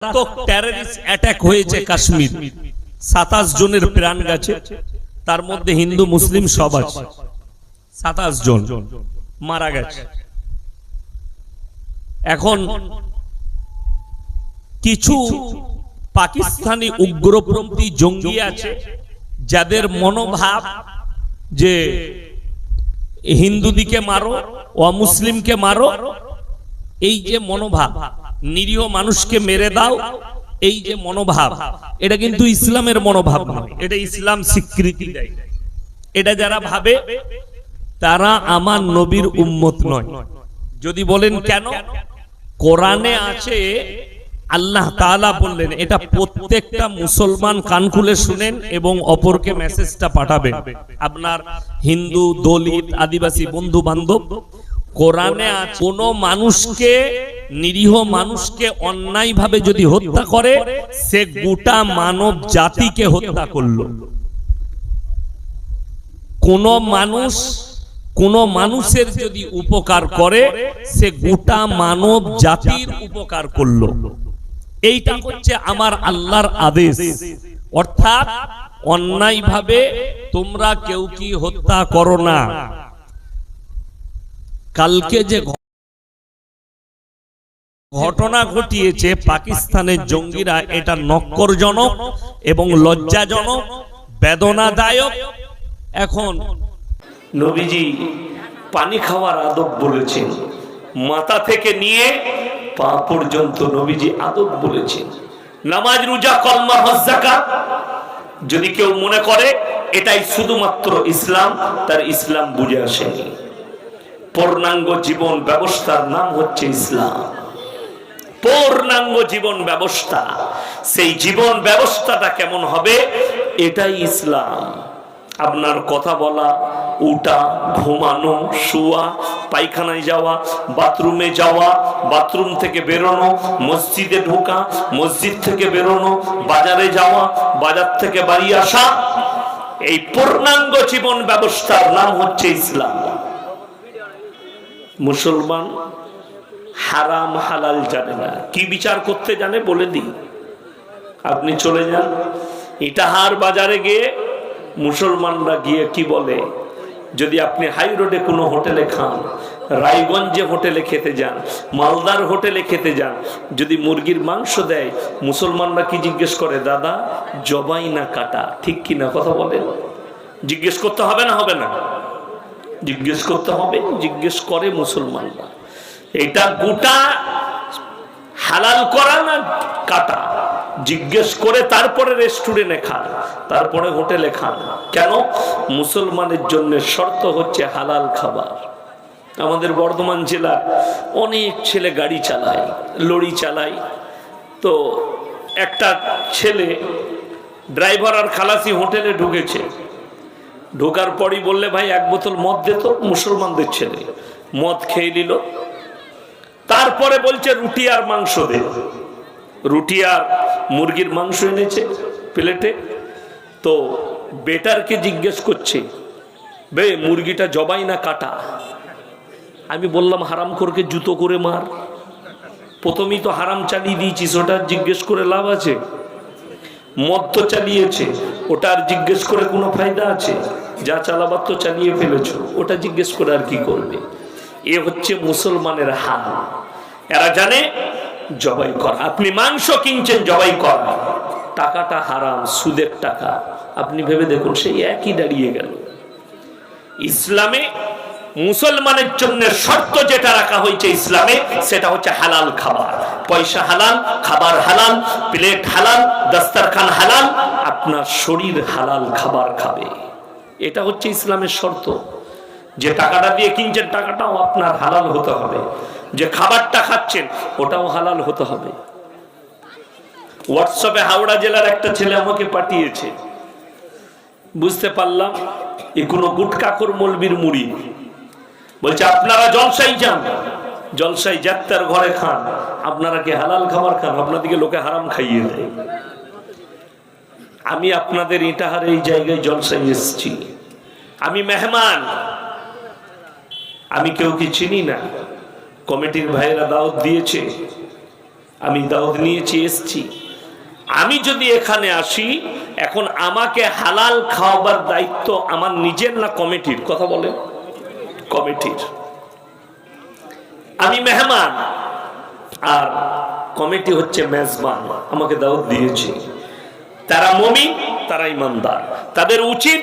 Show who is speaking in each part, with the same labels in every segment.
Speaker 1: মারাত্মক terrorist attack হয়েছে কাশ্মীর, 27 জনের প্রাণ গেছে, তার মধ্যে হিন্দু মুসলিম সব আছে। 27 জন মারা গেছে। এখন কিছু পাকিস্তানি উগ্রপন্থী জঙ্গি আছে যাদের মনোভাব যে হিন্দুদিকে মারো, অমুসলিমকে মারো, এই যে মনোভাব, নিরীহ মানুষকে মেরে দাও, এই যে মনোভাব, এটা কিন্তু ইসলামের মনোভাব নয়, এটা ইসলাম স্বীকৃতি দেয়। এটা যারা ভাবে তারা আমার নবীর উম্মত নয়। যদি বলেন কেন, কোরআনে আছে, আল্লাহ তাআলা বললেন, এটা প্রত্যেকটা মুসলমান কান খুলে শুনেন এবং অপরকে মেসেজটা পাঠাবেন, আপনার হিন্দু, দলিত, আদিবাসী বন্ধু বান্ধব। কোরআনে আছে, কোন মানুষকে, নিরীহ মানুষকে অন্যায়ভাবে যদি হত্যা করে, সে গোটা মানব জাতিকে হত্যা করলো। কোন মানুষের যদি উপকার করে, সে গোটা মানব জাতির উপকার করলো। এইটা হচ্ছে আমার আল্লাহর আদেশ। অর্থাৎ অন্যায়ভাবে তোমরা কেউ কি হত্যা করো না। কালকে যে ঘটনা ঘটিয়েছে পাকিস্তানের জঙ্গিরা, এটা নক্করজনক এবং লজ্জাজনক, বেদনাদায়ক। এখন নবীজি পানি খাওয়ার আদব বলেছেন, মাথা থেকে নিয়ে পা পর্যন্ত নবীজি আদব বলেছেন। নামাজ, রোজা, কলমা, হজ, যাকাত, যদি কেউ মনে করে এটাই শুধুমাত্র ইসলাম, তার ইসলাম বুঝে আসেনি। পূর্ণাঙ্গ জীবন ব্যবস্থার নাম হচ্ছে ইসলাম। পূর্ণাঙ্গ জীবন ব্যবস্থা, সেই জীবন ব্যবস্থাটা কেমন হবে, এটাই ইসলাম। আপনার কথা বলা, উঠা, ঘুমানো, শোয়া, পায়খানায় যাওয়া, বাথরুমে যাওয়া, বাথরুম থেকে বেরোনো, মসজিদে ঢোকা, মসজিদ থেকে বেরোনো, বাজারে যাওয়া, বাজার থেকে বাড়ি আসা, এই পূর্ণাঙ্গ জীবন ব্যবস্থার নাম হচ্ছে ইসলাম। মুসলমান হারাম হালাল জানে না, কি বিচার করতে জানে বলে দিই। আপনি চলে যান ইটাহার বাজারে গিয়ে, মুসলমানরা গিয়ে কি বলে, যদি আপনি হাই রোডে কোনো হোটেলে খান, রায়গঞ্জে হোটেলে খেতে যান, মালদার হোটেলে খেতে যান, যদি মুরগির মাংস দেয়, মুসলমানরা কি জিজ্ঞেস করে, দাদা জবাই না কাটা, ঠিক কিনা কথা বলেন? জিজ্ঞেস করতে হবে না, হবে না? জিজ্ঞেস করতে হবে, জিজ্ঞেস করে মুসলমানরা। এটা গোটা হালাল করা না কাটা, জিজ্ঞেস করে তারপরে রেস্টুরেন্টে খান, তারপরে হোটেলে খান। কেন? মুসলমানের জন্য শর্ত হচ্ছে হালাল খাবার। আমাদের বর্ধমান জেলার অনেক ছেলে গাড়ি চালায়, লরি চালায়। তো একটা ছেলে ড্রাইভার আর খালাসি হোটেলে ঢুকেছে, ঢোকার পরই বললে, ভাই এক বোতল মদ দে তো। মুসলমানদের ছেলে মদ খেয়ে নিল। তারপরে বলছে রুটি আর মাংস দে। রুটি আর মুরগির মাংস এনেছে প্লেটে। তো বেটারকে জিজ্ঞেস করছে, বে মুরগিটা জবাই না কাটা? আমি বললাম, হারামখোরকে জুতো করে মার। প্রথমেই তো হারাম চালিয়ে দিয়েছিস, ওটা জিজ্ঞেস করে লাভ আছে? মদ তো চালিয়েছে, ওটা আর জিজ্ঞেস করে কোনো ফায়দা আছে? যা চালাবার তো চালিয়ে ফেলেছ, ওটা জিজ্ঞেস করে আর কি করবে? এ হচ্ছে মুসলমানের হাল। এরা জানে জবাই করা। আপনি মাংস কিনছেন, জবাই করা, টাকাটা হারাম, সুদের টাকা। আপনি ভেবে দেখুন, সেই একই দাঁড়িয়ে গেল। ইসলামে মুসলমানের জন্য শর্ত যেটা রাখা হয়েছে ইসলামে, সেটা হচ্ছে হালাল খাবার। পয়সা হালাল, খাবার হালাল, প্লেট হালাল, দস্তরখান হালাল, আপনার শরীর হালাল খাবার খাবে। এটা হচ্ছে ইসলামের শর্ত। যে টাকাটা দিয়ে কিনছেন, টাকাটাও আপনার হালাল হতে হবে। যে খাবারটা খাচ্ছেন, ওটাও হালাল হতে হবে। হোয়াটসঅ্যাপে হাওড়া জেলার একটা ছেলে আমাকে পাঠিয়েছে, বুঝতে পারলাম এ কোনো গুটকাখোর মৌলবীর মুরিদ। বলছে, আপনারা জলসাই যান, জলসাই যাত্রার ঘরে খান, আপনারা কি হালাল খাবার খান? আপনাদেরকে লোকে হারাম খাইয়ে দেয়। আমি আপনাদের ইটাহার এই জায়গায় জলসাই এসেছি, আমি মেহমান, আমি কেউ কি চিনি না। কমিটির ভাইয়েরা দাওয়াত দিয়েছে, আমি দাওয়াত নিয়েছি, এসছি। আমি যদি এখানে আসি, এখন আমাকে হালাল খাওয়াবার দায়িত্ব আমার নিজের না কমিটির? কথা বলেন। কমিটির। আমি মেহমান আর কমিটি হচ্ছে মেজবান। আমাকে দাওয়াত দিয়েছে, তারা মুমিন, তারা ইমানদার। তাদের উচিত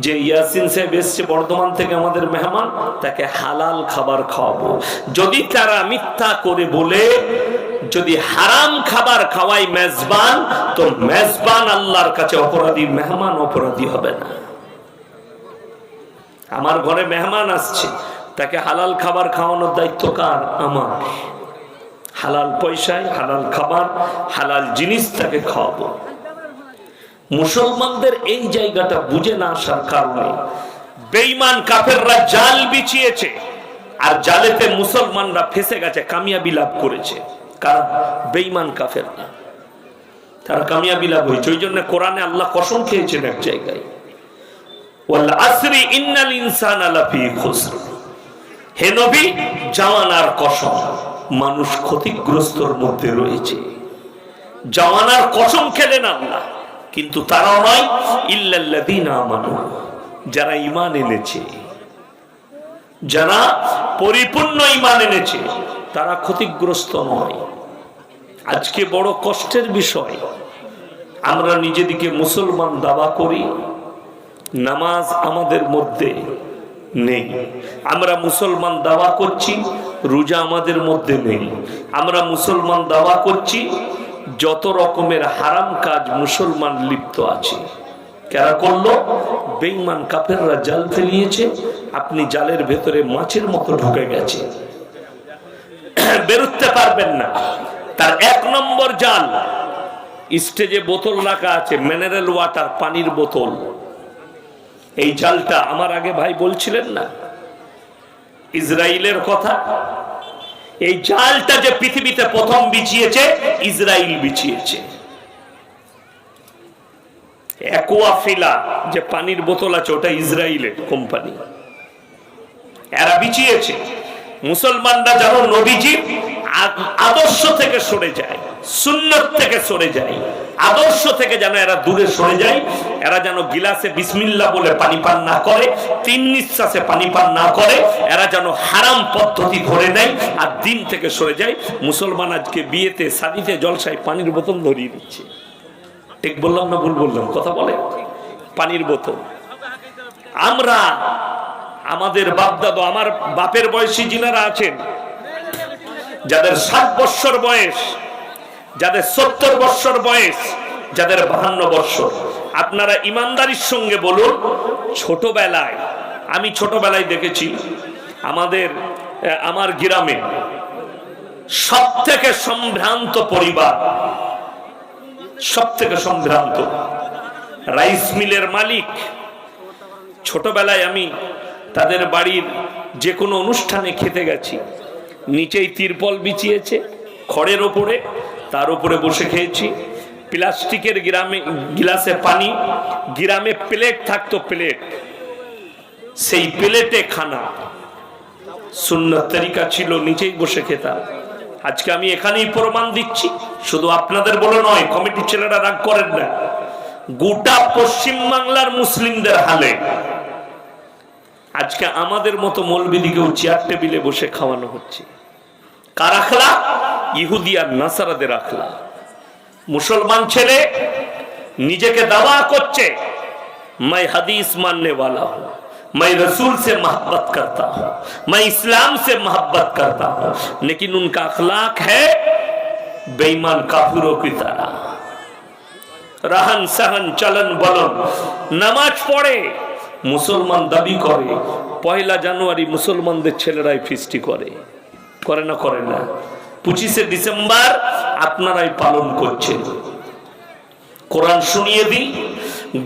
Speaker 1: যে ইয়াসিন সাহেব এসছে বর্ধমান থেকে আমাদের মেহমান, তাকে হালাল খাবার খাওয়াবো। যদি তারা মিথ্যা করে বলে যদি হারাম খাবার খাওয়াই মেজবান, তো মেজবান আল্লাহর কাছে অপরাধী, মেহমান অপরাধী হবে না। আমার ঘরে মেহমান আসছে, তাকে হালাল খাবার খাওয়ানোর দায়িত্ব কার? আমার। হালাল পয়সায় হালাল খাবার, হালাল জিনিস তাকে খাওয়াবো। মুসলমানদের এই জায়গাটা বুঝে না আসার কারণে বেঈমান কাফেররা জাল বিছিয়েছে, আর জালেতে মুসলমানরা ফেসে গেছে, কামিয়াবি লাভ করেছে। কারণ বেঈমান কাফেররা, তারা কামিয়াবি লাভ হয়েছে। ওই জন্য কোরআনে আল্লাহ কসম খেয়েছেন এক জায়গায়, ওয়াল আসরি ইন্নাল ইনসানা লাফি খুসর। হে নবী, জামানার কসম, মানুষ ক্ষতিগ্রস্তর মধ্যে রয়েছে। জামানার কসম খেলেন আল্লাহ, কিন্তু তারাও নয়, ইল্লাল্লাযীনা আমানু, যারা ঈমান এনেছে, যারা পরিপূর্ণ ঈমান এনেছে, তারা ক্ষতিগ্রস্ত নয়। আজকে বড় কষ্টের বিষয়, আমরা নিজেদিকে মুসলমান দাবা করি, নামাজ আমাদের মধ্যে নেই। আমরা মুসলমান দাওয়া করছি, রোজা আমাদের মধ্যে নেই। আমরা মুসলমান দাওয়া করছি, যত রকমের হারাম কাজ মুসলমান লিপ্ত আছে। কারা করলো? বেঈমান কাফেররা জাল ফেলিয়েছে, আপনি জালের ভেতরে মাছের মতো ঢুকে গেছে, বেরোতে পারবেন না। তার এক নম্বর জাল, স্টেজে বোতল রাখা আছে, মিনারেল ওয়াটার, পানির বোতল। এই জালটা আমার আগে ভাই বলছিলেন না ইসরায়েলের কথা, এই জালটা যে পৃথিবীতে প্রথম বিছিয়েছে, ইসরায়েল বিছিয়েছে। অ্যাকোয়াফিলা যে পানির বোতল আছে, ওটা ইসরায়েলের কোম্পানি, এরা বিছিয়েছে। মুসলমানরা যেন নবীজির আদর্শ থেকে সরে যায়, সুন্নত থেকে সরে যায়, আদর্শ থেকে যেন এরা দূরে সরে যায়। এরা যেন গিলাসে বিসমিল্লাহ বলে পানি পান না করে, 3 নিঃশ্বাসে পানি পান না করে, এরা যেন হারাম পদ্ধতি ধরে নেয় আর দিন থেকে সরে যায়। মুসলমান আজকে বিয়েতে, শাদীতে, জলসায় পানির বোতল ধরিয়ে দিচ্ছে। ঠিক বললাম না ভুল বললাম? কথা বলে, পানির বোতল। আমরা আমাদের বাপ দাদা, আমার বাপের বয়সী যিনারা আছেন, যাদের 60 বৎসর বয়স, যাদের 70 বৎসর বয়স, যাদের 52 বৎসর, আপনারা ইমানদারির সঙ্গে বলুন, ছোটবেলায়, আমি ছোটবেলায় দেখেছি আমার গ্রামে সব থেকে সম্ভ্রান্ত পরিবার, সব থেকে সম্ভ্রান্ত রাইস মিলের মালিক। ছোটবেলায় আমি তাদের বাড়ির যে কোনো অনুষ্ঠানে খেতে গেছি, নিচেই তিরপল বিছিয়েছে খড়ের ওপরে, তার উপরে বসে খেয়েছি। প্লাস্টিকের গিলাসে পানি, গ্রামে প্লেট থাকতো, প্লেট, সেই প্লেটে খানা, সুন্নত তরিকা ছিল, নিচেই বসে খেতাম। আজকে আমি এখানেই প্রমাণ দিচ্ছি, শুধু আপনাদের বলে নয়, কমিটির ছেলেরা রাগ করেন না, গোটা পশ্চিম বাংলার মুসলিমদের হালে আজকে আমাদের মতো মৌলবীদিকেও চেয়ার টেবিলে বসে খাওয়ানো হচ্ছে। কার আখলাক? ইহুদি আর নাসারাদের আখলাক। মুসলমান ছেলে নিজেকে দাवा করছে, मैं हदीस मानने वाला हूं, मैं रसूल से मोहब्बत करता हूं, मैं इस्लाम से मोहब्बत करता हूं, लेकिन उनका अखलाक है बेईमान काफिरों की तरह। रहन सहन चलन बलन, नामाज पढ़े, মুসলমান দাবি করে, 1 জানুয়ারি মুসলমানদের ছেলেরাই ফিস্টি করে, করে না? করে না? 25শে ডিসেম্বর আপনারাই পালন করছেন। কোরআন শুনিয়ে দিই,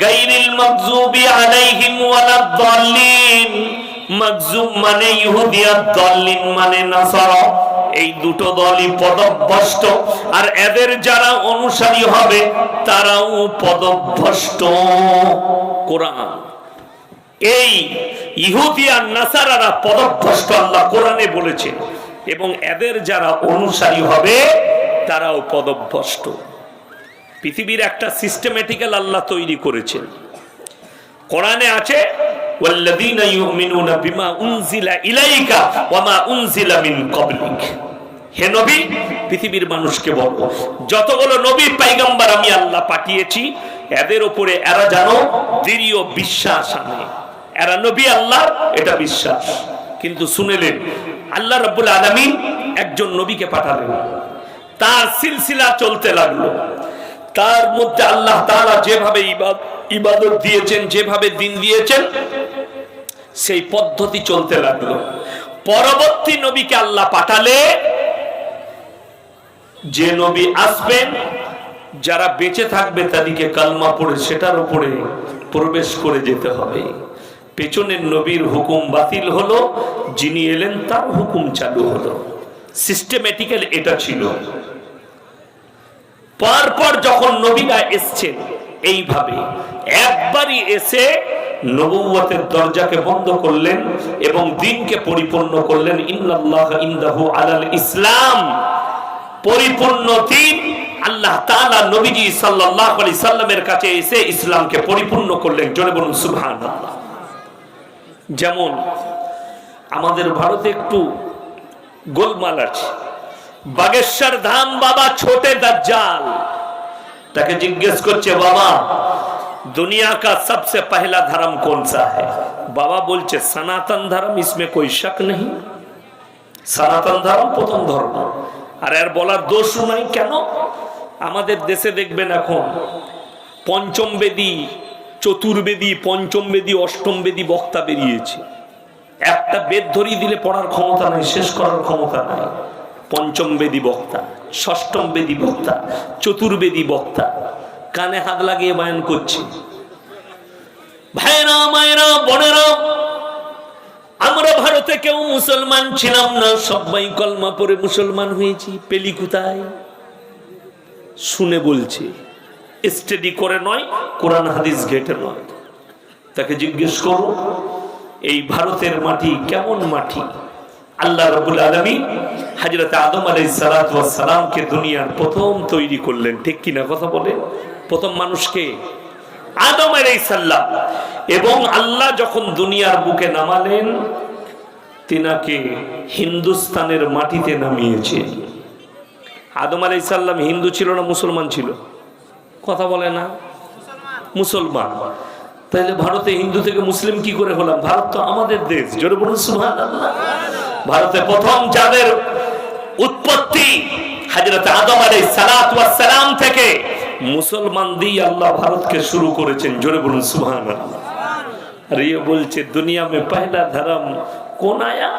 Speaker 1: গায়রিল মাগযুবি আলাইহিম ওয়ালাদ-দাল্লিন। মাগযুব মানে ইহুদি, আর দাল্লিন মানে নাসারা। এই দুটো দলই পদভ্রষ্ট, আর এদের যারা অনুসারী হবে তারাও পদভ্রষ্ট। কোরআন, এই ইহুদি আর নাসারারা পদভ্রষ্ট, আল্লাহ কোরআনে বলেছেন, এবং এদের যারা অনুসারী হবে তারাও পদভ্রষ্ট। পৃথিবীর একটা সিস্টেমেটিক্যাল আল্লাহ তৈরি করেছেন। কোরআনে আছে ওয়াল্লাযীনা ইউমিনুনা বিমা উনজিলা ইলাইকা ওয়া মা উনজিলা মিন ক্বাবলিক। হে নবী, পৃথিবীর মানুষকে বলো, যতগুলো নবী পয়গম্বর আমি আল্লাহ পাঠিয়েছি এদের উপরে এরা জানো দৃঢ় বিশ্বাস আনে, এরা নবী আল্লাহ, এটা বিশ্বাস। কিন্তু শুনেলেন আল্লাহ রাব্বুল আলামিন একজন নবীকে পাঠালেন, তার সিলসিলা চলতে লাগলো। তার মধ্যে আল্লাহ তাআলা যেভাবে ইবাদত দিয়েছেন, যেভাবে দিন দিয়েছেন, সেই পদ্ধতি চলতে লাগলো। পরবর্তী নবীকে আল্লাহ পাঠালে যে নবী আসবেন, যারা বেঁচে থাকবে তাদেরকে কালমা পড়ে সেটার উপরে প্রবেশ করে যেতে হবে। পেছনের নবীর হুকুম বাতিল হলো, যিনি এলেন তার হুকুম চালু হলো। সিস্টেমেটিক্যাল এটা ছিল। পরপর যখন নবীরা এসছেন এইভাবে একবারই এসে নবুয়তের দরজাকে বন্ধ করলেন এবং দ্বীনকে পরিপূর্ণ করলেন। ইন্নাল্লাহ ইনদাহু আলাল ইসলাম, পরিপূর্ণ দ্বীন আল্লাহ তাআলা নবীজি সাল্লাল্লাহু আলাইহি সাল্লামের কাছে এসে ইসলামকে পরিপূর্ণ করলেন। জোরে বলুন সুবহানাল্লাহ। যেমন আমাদের ভারতে একটু গোলমাল আছে। বাগেশ্বর ধাম বাবা ছোটে দাজ্জাল, তাকে জিজ্ঞেস করছে বাবা दुनिया का सबसे पहला धर्म कौन सा है? बाबा बोलছে सनातन धर्म, इसमें कोई शक नहीं। सनातन धर्म प्रथम धर्म। আর এর বলার দোষ নাই কেন? আমাদের দেশে দেখবেন এখন পঞ্চম বেদী, চতুর্বেদী, পঞ্চম বেদী, অষ্টম বেদী বক্তা বেরিয়েছে। একটা বেদ ধরিয়ে দিলে পড়ার ক্ষমতা নাই, শেষ করার ক্ষমতা নাই। পঞ্চম বেদী বক্তা, ষষ্ঠম বেদী বক্তা, চতুর্বেদী বক্তা কানে হাত লাগিয়ে বয়ান করছে। ভাইরা মায়েরা বোনেরা, আমরা ভারতে কেউ মুসলমান ছিলাম না, সবাই কলমা পড়ে মুসলমান হয়েছি। পেলি কোথায়? শুনে বলছে, স্টাডি করে নয়, কোরআন হাদিস ঘেটে নয়। তাকে জিজ্ঞেস করো এই ভারতের মাটি কেমন মাটি? আল্লাহ রাব্বুল আলামিন হযরত আদম আলাইহিস সালাতু ওয়াস সালামকে দুনিয়ার প্রথম তৈরি করলেন, ঠিক কি না কথা বলে? প্রথম মানুষকে আদম আলাইহিস সালাম। এবং আল্লাহ যখন দুনিয়ার বুকে নামালেন, তিনাকে হিন্দুস্তানের মাটিতে নামিয়েছে। আদম আলাইহিস সালাম হিন্দু ছিল না মুসলমান ছিল? কথা বলে না, মুসলমান। তাহলে ভারতে হিন্দু থেকে মুসলিম কি করে হলাম? ভারত তো আমাদের দেশ। জোরে বলুন সুবহানাল্লাহ। ভারতে প্রথম যাদের উৎপত্তি হযরত আদম আলাইহিস সালাতু ওয়াস সালাম থেকে, মুসলমান দিয়ে আল্লাহ ভারতকে শুরু করেছেন। জোরে বলুন সুবহানাল্লাহ। আর ये বলছে दुनिया में पहला धर्म कौन आया?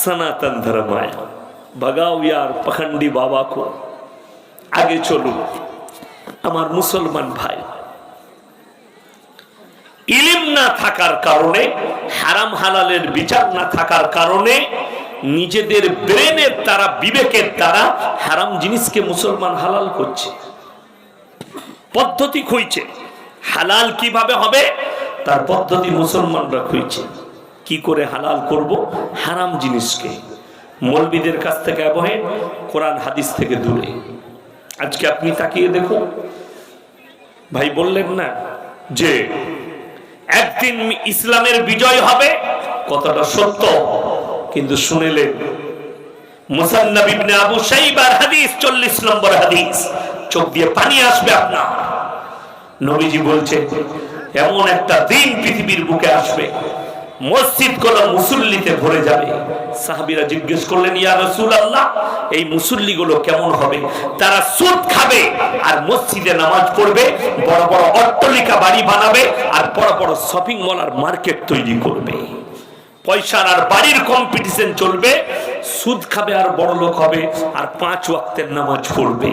Speaker 1: सनातन धर्म आया। भगाओ यार पखंडी बाबा को। आगे चलो আমার মুসলমান ভাই, ইলম না থাকার কারণে, হারাম হালালের বিচার না থাকার কারণে নিজেদের ব্রেনের দ্বারা, বিবেকের দ্বারা হারাম জিনিসকে মুসলমান হালাল করছে, পদ্ধতি খুঁজছে। হালাল কিভাবে হবে তার পদ্ধতি মুসলমানরা খুঁজছে। কি করে হালাল করব হারাম জিনিসকে? মৌলবীদের কাছ থেকে অ্যাভয়েড, কোরআন হাদিস থেকে দূরে। আজকে আপনি তাকিয়ে দেখুন, ভাই বললেন না যে একদিন ইসলামের বিজয় হবে, কথাটা সত্য। কিন্তু শুনেলেন মুসান্নাফ ইবনে আবু শাইবার হাদিস, 40 নম্বর হাদিস, চোখ দিয়ে পানি আসবে আপনার। নবীজি বলছে এমন একটা দিন পৃথিবীর বুকে আসবে, মসজিদগুলো মুসল্লিতে ভরে যাবে। সাহাবীরা জিজ্ঞেস করলেন, ইয়া রাসূলুল্লাহ, এই মুসল্লিগুলো কেমন হবে? তারা সুদ খাবে আর মসজিদে নামাজ পড়বে, বড় বড় অট্টালিকা বাড়ি বানাবে আর বড় বড় শপিং মল আর মার্কেট তৈরি করবে। পয়সার আর বাড়ির কম্পিটিশন চলবে, সুদ খাবে আর বড় লোক হবে আর 5 ওয়াক্তের নামাজ পড়বে।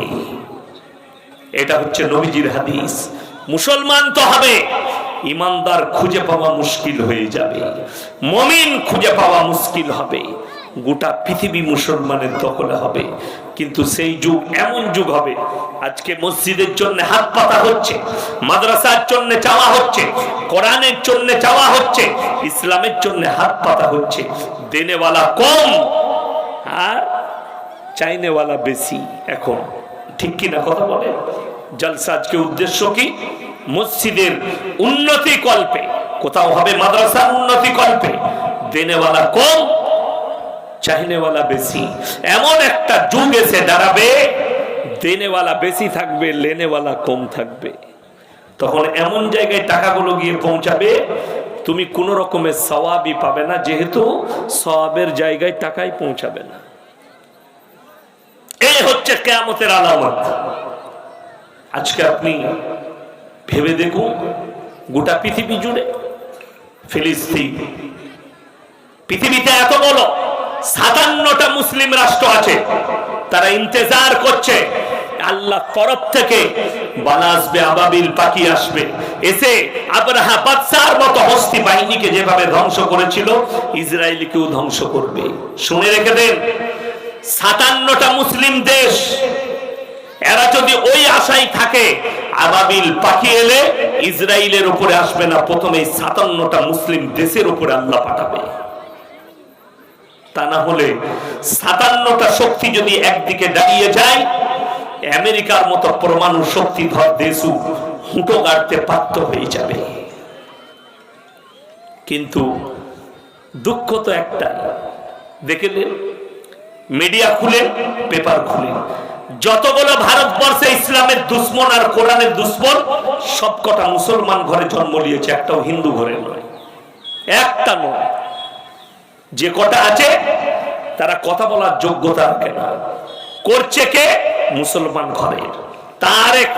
Speaker 1: এটা হচ্ছে নবীজির হাদিস। মুসলমান তো হবে, ইমানদার খুঁজে পাওয়া মুশকিল হয়ে যাবে, মুমিন খুঁজে পাওয়া মুশকিল হবে। গোটা পৃথিবী মুসলমানের দখলে হবে। কিন্তু সেই যুগ এমন যুগ হবে, আজকে মসজিদের জন্য হাত পাতা হচ্ছে, মাদ্রাসার জন্য চাওয়া হচ্ছে, কোরআনের জন্য চাওয়া হচ্ছে, ইসলামের জন্য হাত পাতা হচ্ছে। দেনেওয়ালা কম আর চাইনেওয়ালা বেশি। এখন ঠিক কিনা কথা বলে? জলসা আজকে উদ্দেশ্য কি? মসজিদের উন্নতি কল্পে, কোথাও হবে মাদ্রাসার উন্নতি কল্পে। দেনেওয়ালা কম, চাহিনেওয়ালা বেশি। এমন একটা যুগ এসে দাঁড়াবে, দেনেওয়ালা বেশি থাকবে, লেনেওয়ালা কম থাকবে। তখন এমন জায়গায় টাকাগুলো গিয়ে পৌঁছাবে, তুমি কোন রকমের সওয়াবই পাবে না, যেহেতু সওয়াবের জায়গায় টাকাই পৌঁছাবে না। এই হচ্ছে কিয়ামতের আলামত। আজকে আপনি ভেবে দেখুন, গোটা পৃথিবী জুড়ে, ফিলিস্তিন, পৃথিবীতে এত বড় 57টা মুসলিম রাষ্ট্র আছে, তারা ইন্তজার করছে আল্লাহর তরফ থেকে বালা আসবে, আবাবিল পাখি আসবে, এসে আবরাহা বাদশার মতো হস্তি বাহিনীকে যেভাবে ধ্বংস করেছিল, ইসরায়েলকেও ধ্বংস করবে। শুনে রেখে দেন, 57টা মুসলিম দেশ, এরা যদি ওই আশায় থাকে, আবাবিল পাখি এলে ইসরায়েলের উপরে আসবে না, প্রথমে 57টা মুসলিম দেশের উপরে আল্লাহ পাঠাবে। তা না হলে 57টা শক্তি যদি একদিকে দাঁড়িয়ে যায়, আমেরিকার মতো পরমাণু শক্তিধর দেশও হুঁটো গাড়তে বাধ্য হয়ে যাবে। কিন্তু দুঃখ তো একটাই, দেখলেন, মিডিয়া খুলেন, পেপার খুলেন, যতগুলো ভারতবর্ষে ইসলামের দুশ্মন আর কোরআনের দুশ্মন, সবকটা মুসলমান ঘরে জন্ম নিয়েছে, একটাও হিন্দু ঘরে নয়, একটা নয়। যে কটা আছে তারা কথা বলার যোগ্যতা রাখে না, করছে কে? মুসলমান ঘরের। তার এক